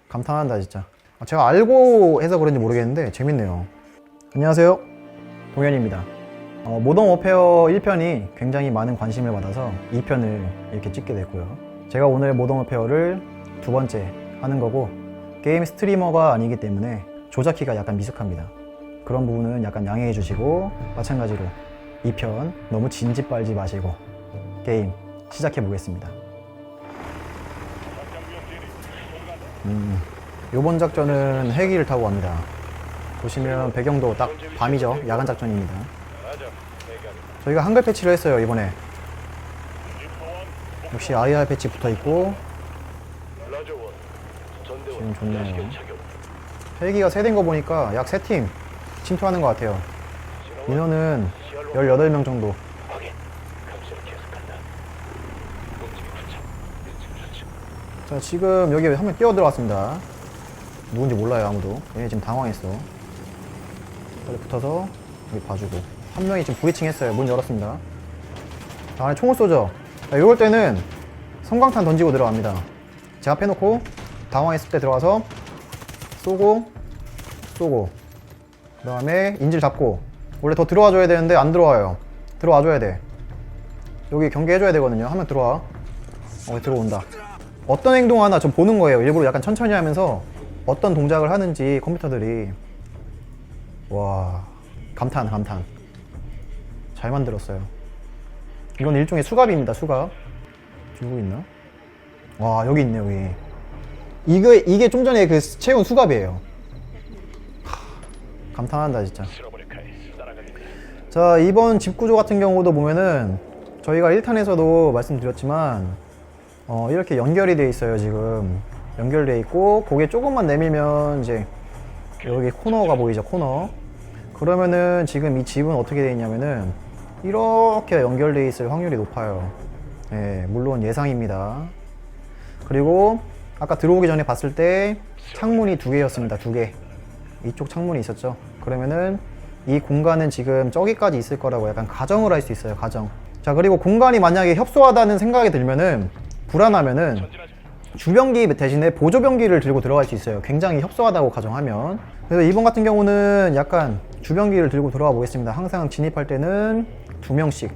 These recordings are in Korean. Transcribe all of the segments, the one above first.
감탄한다 진짜. 제가 알고 해서 그런지 모르겠는데 재밌네요. 안녕하세요, 동현입니다. 모던 워페어 1편이 굉장히 많은 관심을 받아서 2편을 이렇게 찍게 됐고요. 제가 오늘 모던 워페어를 두 번째 하는 거고, 게임 스트리머가 아니기 때문에 조작키가 약간 미숙합니다. 그런 부분은 약간 양해해 주시고, 마찬가지로 2편 너무 진지 빨지 마시고 게임 시작해 보겠습니다. 요번 작전은 헬기를 타고 갑니다. 보시면 배경도 딱 밤이죠. 야간 작전입니다. 저희가 한글 패치를 했어요 이번에. 역시 IR 패치 붙어있고 지금 좋네요. 헬기가 세대인 거 보니까 약 3팀 침투하는 것 같아요. 인원은 18명 정도. 자, 지금 여기 한 명 뛰어 들어왔습니다. 누군지 몰라요 아무도. 얘 지금 당황했어. 빨리 붙어서 여기 봐주고. 한 명이 지금 브리칭 했어요. 문 열었습니다. 자, 안에 총을 쏘죠. 자, 이럴 때는 성광탄 던지고 들어갑니다. 제 앞에 놓고 당황했을 때 들어가서 쏘고 그 다음에 인질 잡고. 원래 더 들어와줘야 되는데 안 들어와요. 들어와줘야 돼. 여기 경계해줘야 되거든요. 한 명 들어와. 들어온다. 어떤 행동 하나 좀 보는 거예요. 일부러 약간 천천히 하면서 어떤 동작을 하는지 컴퓨터들이. 와, 감탄 잘 만들었어요. 이건 일종의 수갑입니다. 수갑 들고 있나? 와, 여기 있네. 여기 이게 좀 전에 그 채운 수갑이에요. 감탄한다 진짜. 자, 이번 집 구조 같은 경우도 보면은 저희가 1탄에서도 말씀드렸지만 이렇게 연결이 돼 있어요. 지금 연결돼 있고, 고개 조금만 내밀면 이제 여기 코너가 보이죠. 코너. 그러면은 지금 이 집은 어떻게 돼 있냐면은 이렇게 연결돼 있을 확률이 높아요. 예, 물론 예상입니다. 그리고 아까 들어오기 전에 봤을 때 창문이 2개였습니다. 2개. 이쪽 창문이 있었죠. 그러면은 이 공간은 지금 저기까지 있을 거라고 약간 가정을 할 수 있어요. 가정. 자, 그리고 공간이 만약에 협소하다는 생각이 들면은, 불안하면은 주변기 대신에 보조변기를 들고 들어갈 수 있어요. 굉장히 협소하다고 가정하면. 그래서 이번 같은 경우는 약간 주변기를 들고 들어가 보겠습니다. 항상 진입할 때는 2명씩.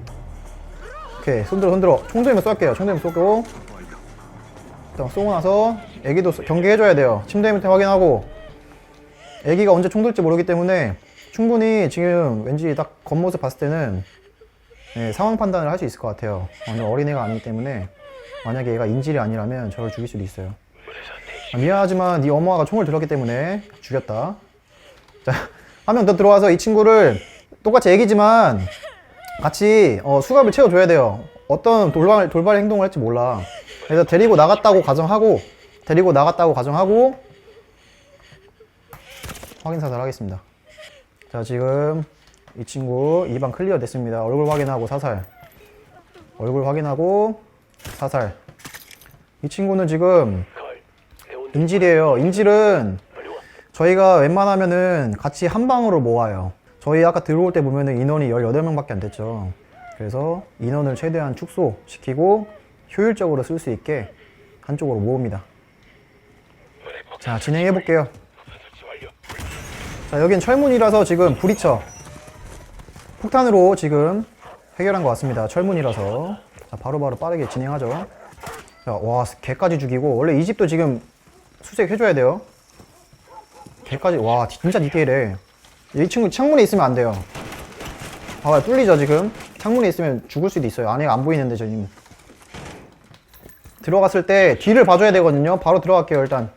오케이, 손들어. 총 들면 쏠게요. 총 들면 쏘고. 일단 쏘고 나서 애기도 경계해줘야 돼요. 침대 밑에 확인하고. 애기가 언제 총 들지 모르기 때문에 충분히 지금 왠지 딱 겉모습 봤을 때는 상황 판단을 할 수 있을 것 같아요. 완전 어린애가 아니기 때문에. 만약에 얘가 인질이 아니라면 저를 죽일 수도 있어요. 미안하지만 네 엄마가 총을 들었기 때문에 죽였다. 자, 한 명 더 들어와서 이 친구를 똑같이 애기지만 같이 수갑을 채워줘야 돼요. 어떤 돌발 행동을 할지 몰라. 그래서 데리고 나갔다고 가정하고 확인 사살 하겠습니다. 자, 지금 이 친구 2방 클리어 됐습니다. 얼굴 확인하고 사살. 이 친구는 지금 인질이에요. 인질은 저희가 웬만하면은 같이 한 방으로 모아요. 저희 아까 들어올 때 보면은 인원이 18명밖에 안 됐죠. 그래서 인원을 최대한 축소시키고 효율적으로 쓸 수 있게 한쪽으로 모읍니다. 자, 진행해 볼게요. 자, 여긴 철문이라서 지금 불이 쳐. 폭탄으로 지금 해결한 것 같습니다. 철문이라서. 자, 바로바로 빠르게 진행하죠. 자, 와, 개까지 죽이고. 원래 이 집도 지금 수색 해줘야 돼요. 개까지. 와, 진짜 디테일해. 이 친구 창문에 있으면 안 돼요. 봐봐요, 뚫리죠 지금. 창문에 있으면 죽을 수도 있어요. 안에가 안 보이는데 지금. 들어갔을 때 뒤를 봐줘야 되거든요. 바로 들어갈게요. 일단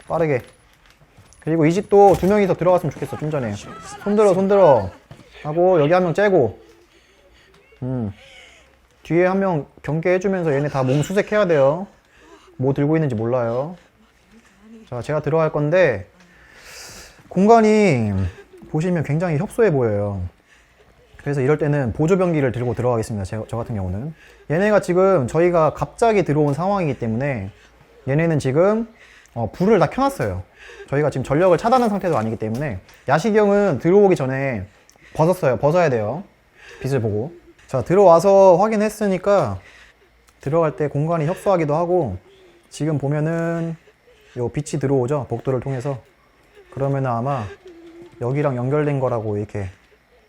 빠르게. 그리고 이 집도 2명이서 들어갔으면 좋겠어. 좀 전에 손들어 하고 여기 한 명 째고, 뒤에 한 명 경계해주면서 얘네 다 몸 수색해야 돼요. 뭐 들고 있는지 몰라요. 자, 제가 들어갈 건데 공간이 보시면 굉장히 협소해 보여요. 그래서 이럴 때는 보조변기를 들고 들어가겠습니다. 저 같은 경우는. 얘네가 지금 저희가 갑자기 들어온 상황이기 때문에 얘네는 지금 불을 다 켜놨어요. 저희가 지금 전력을 차단한 상태도 아니기 때문에. 야시경은 들어오기 전에 벗어야 돼요. 빛을 보고. 자, 들어와서 확인했으니까 들어갈 때 공간이 협소하기도 하고, 지금 보면은 요 빛이 들어오죠, 복도를 통해서. 그러면 아마 여기랑 연결된 거라고 이렇게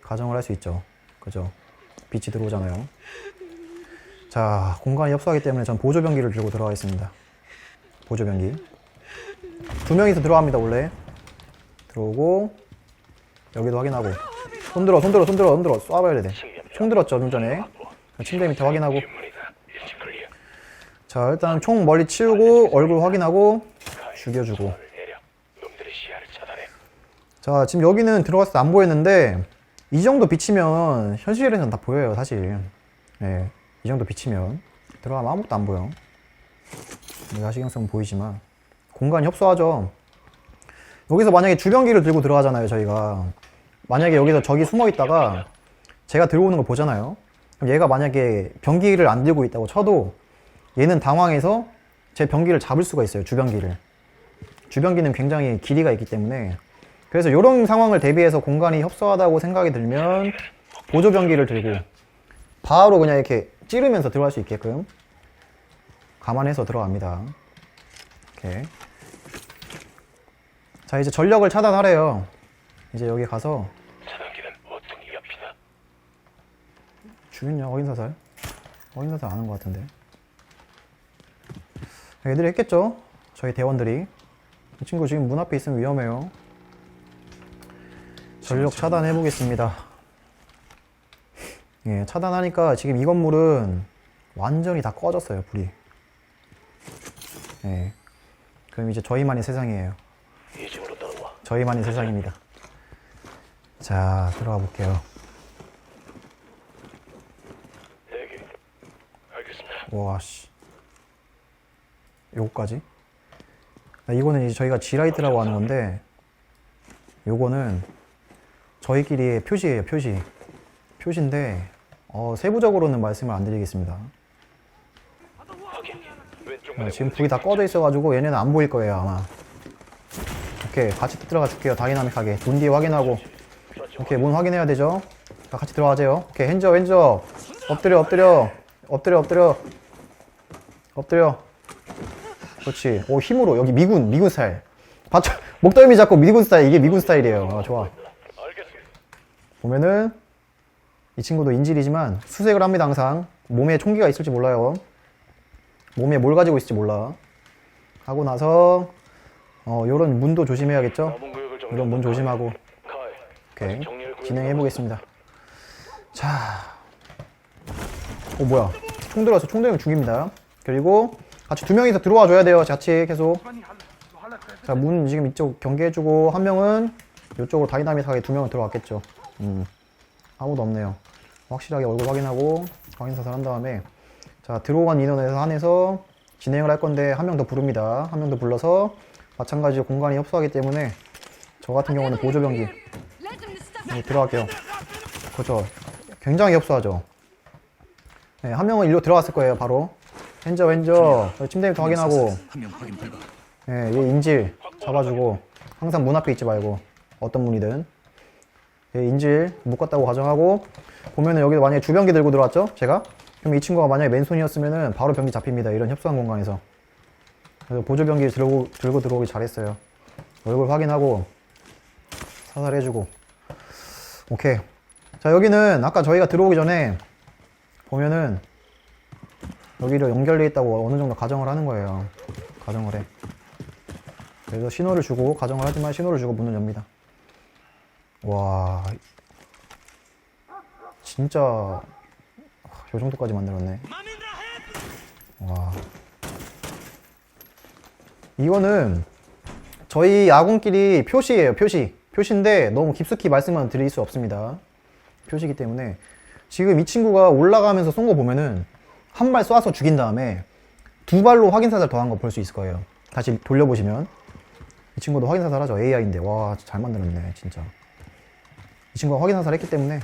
가정을 할 수 있죠. 그죠? 빛이 들어오잖아요. 자, 공간이 협소하기 때문에 전 보조변기를 들고 들어가겠습니다. 보조변기. 2명이서 들어갑니다, 원래. 들어오고, 여기도 확인하고. 손들어. 쏴봐야 돼. 총 들었죠, 좀 전에. 침대 밑에 확인하고. 자, 일단 총 멀리 치우고, 얼굴 확인하고, 죽여주고. 자, 지금 여기는 들어갔을 때 안 보였는데, 이 정도 비치면 현실에서는 다 보여요, 사실. 네, 이 정도 비치면. 들어가면 아무것도 안 보여. 야시경성은 보이지만. 공간이 협소하죠. 여기서 만약에 주변기를 들고 들어가잖아요, 저희가. 만약에 여기서 적이 숨어 있다가 제가 들어오는 걸 보잖아요. 그럼 얘가 만약에 변기를 안 들고 있다고 쳐도 얘는 당황해서 제 변기를 잡을 수가 있어요, 주변기를. 주변기는 굉장히 길이가 있기 때문에. 그래서 이런 상황을 대비해서 공간이 협소하다고 생각이 들면 보조변기를 들고 바로 그냥 이렇게 찌르면서 들어갈 수 있게끔 감안해서 들어갑니다. 이렇게. 자, 이제 전력을 차단하래요. 이제 여기 가서 죽였냐? 어인사살? 어인사살 안 한 것 같은데. 애들이 했겠죠? 저희 대원들이. 이 친구 지금 문 앞에 있으면 위험해요. 전력 차단해 보겠습니다. 예, 차단하니까 지금 이 건물은 완전히 다 꺼졌어요, 불이. 예. 그럼 이제 저희만의 세상이에요. 저희만의 세상입니다. 자, 들어가 볼게요. 와, 씨. 요거까지? 이거는 이제 저희가 G라이트라고 하는 건데, 요거는 저희끼리의 표시예요, 표시. 표시인데, 세부적으로는 말씀을 안 드리겠습니다. 지금 불이 다 꺼져 있어가지고 얘네는 안 보일 거예요, 아마. 오케이, 같이 들어가 줄게요, 다이나믹하게. 문 뒤에 확인하고. 오케이, 문 확인해야 되죠? 자, 같이 들어가세요. 오케이, 핸즈업. 엎드려. 그렇지. 오, 힘으로. 여기 미군 스타일. 목덜미 잡고 미군 스타일. 이게 미군 스타일이에요. 좋아. 보면은, 이 친구도 인질이지만 수색을 합니다, 항상. 몸에 총기가 있을지 몰라요. 몸에 뭘 가지고 있을지 몰라. 하고 나서, 요런 문도 조심해야겠죠? 이런 문 조심하고. 오케이. 진행해보겠습니다. 자. 뭐야. 총 들어서 총 들면 죽입니다. 그리고 같이 2명이서 들어와 줘야 돼요. 같이 계속. 자, 문 지금 이쪽 경계해주고, 한 명은 이쪽으로 다이나믹하게 2명은 들어왔겠죠. 아무도 없네요. 확실하게 얼굴 확인하고, 확인사살 한 다음에, 자, 들어간 인원에서 한해서 진행을 할 건데, 한 명 더 부릅니다. 한 명 더 불러서, 마찬가지로 공간이 협소하기 때문에, 저 같은 경우는 보조변기. 들어갈게요. 그렇죠. 굉장히 협소하죠. 네, 한 명은 일로 들어갔을 거예요, 바로. 핸저. 침대부터 확인하고. 네, 얘 인질 잡아주고. 항상 문 앞에 있지 말고. 어떤 문이든. 얘 인질 묶었다고 가정하고. 보면은 여기도 만약에 주변기 들고 들어왔죠? 제가? 그럼 이 친구가 만약에 맨손이었으면은 바로 변기 잡힙니다. 이런 협소한 공간에서. 그래서 보조변기 들고 들어오기 잘했어요. 얼굴 확인하고. 사살해주고. 오케이. 자, 여기는 아까 저희가 들어오기 전에 보면은 여기로 연결되어 있다고 어느 정도 가정을 하는 거예요. 가정을 해. 그래서 신호를 주고, 가정을 하지만 신호를 주고 문을 엽니다. 와. 진짜, 요 정도까지 만들었네. 와. 이거는 저희 아군끼리 표시예요, 표시. 표시인데 너무 깊숙이 말씀은 드릴 수 없습니다. 표시이기 때문에. 지금 이 친구가 올라가면서 쏜 거 보면은 한 발 쏴서 죽인 다음에 2발로 확인사살 더한 거 볼 수 있을 거예요. 다시 돌려보시면 이 친구도 확인사살 하죠. AI인데 와, 잘 만들었네 진짜. 이 친구가 확인사살 했기 때문에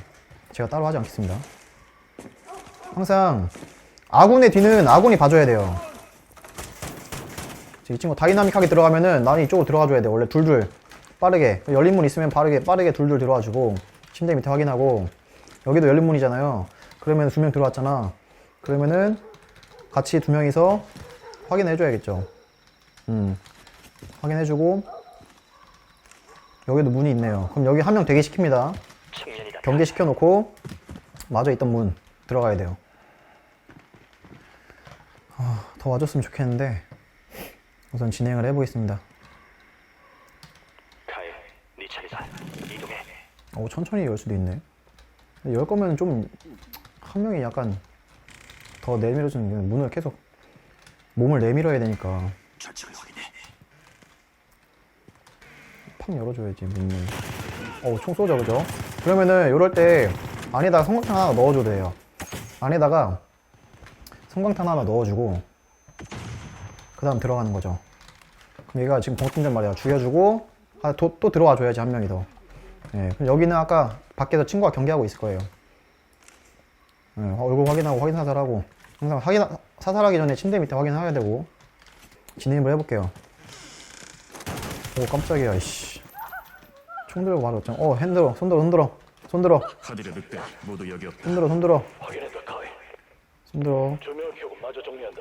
제가 따로 하지 않겠습니다. 항상 아군의 뒤는 아군이 봐줘야 돼요. 이 친구 다이나믹하게 들어가면은 나는 이쪽으로 들어가줘야 돼. 원래 둘둘 빠르게 열린 문 있으면 빠르게 둘둘 들어와주고, 침대 밑에 확인하고. 여기도 열린 문이잖아요. 그러면 2명 들어왔잖아. 그러면은 같이 2명이서 확인해줘야겠죠. 확인해주고 여기도 문이 있네요. 그럼 여기 한 명 대기시킵니다. 경계시켜놓고 마저 있던 문 들어가야 돼요. 더 와줬으면 좋겠는데 우선 진행을 해보겠습니다. 카일, 네 차례다. 이동해. 천천히 열 수도 있네. 근데 열 거면 좀 한 명이 약간 더 내밀어주는 문을 계속 몸을 내밀어야 되니까 좌측을 확인해. 팍 열어줘야지 문을. 총 쏘죠, 그죠? 그러면은 요럴 때 안에다가 성광탄 하나 넣어줘도 돼요. 안에다가 성광탄 하나 넣어주고 그 다음 들어가는 거죠. 그럼 얘가 지금 벙뜬단 말이야. 죽여주고 또 들어와 줘야지 한 명이 더. 예, 그럼 여기는 아까 밖에서 친구가 경계하고 있을 거예요. 예, 얼굴 확인하고 확인 사살하고 항상 사살하기 전에 침대 밑에 확인해야 되고 진입을 해볼게요. 오 깜짝이야 이씨. 총 들고 바로 없잖아. 핸들어 손들어 카딜의 늑대 모두 여기 없다. 손들어 확인했다, 카일. 손들어. 조명을 켜고 마저 정리한다.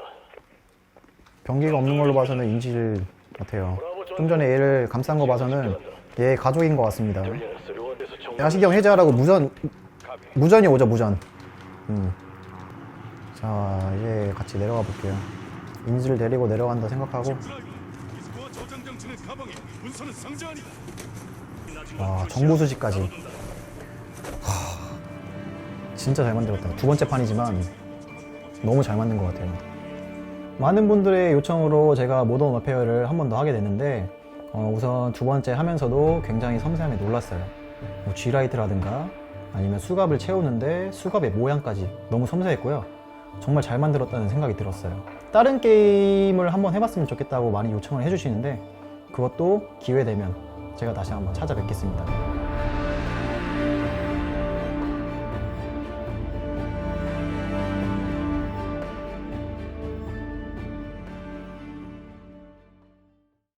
병기가 없는 걸로 봐서는 인질 같아요. 좀 전에 얘를 감싼 거 봐서는 얘 가족인 것 같습니다. 스루원에서 정. 야시경 해제하라고 무전이 오죠, 무전. 자, 이제 같이 내려가 볼게요. 인질을 데리고 내려간다 생각하고. 와, 정보 수집까지. 진짜 잘 만들었다. 두 번째 판이지만 너무 잘 만든 것 같아요. 많은 분들의 요청으로 제가 모던 워페어를 한 번 더 하게 됐는데 우선 두 번째 하면서도 굉장히 섬세함에 놀랐어요. 뭐 G라이트라든가 아니면 수갑을 채우는데 수갑의 모양까지 너무 섬세했고요. 정말 잘 만들었다는 생각이 들었어요. 다른 게임을 한번 해봤으면 좋겠다고 많이 요청을 해주시는데 그것도 기회 되면 제가 다시 한번 찾아뵙겠습니다.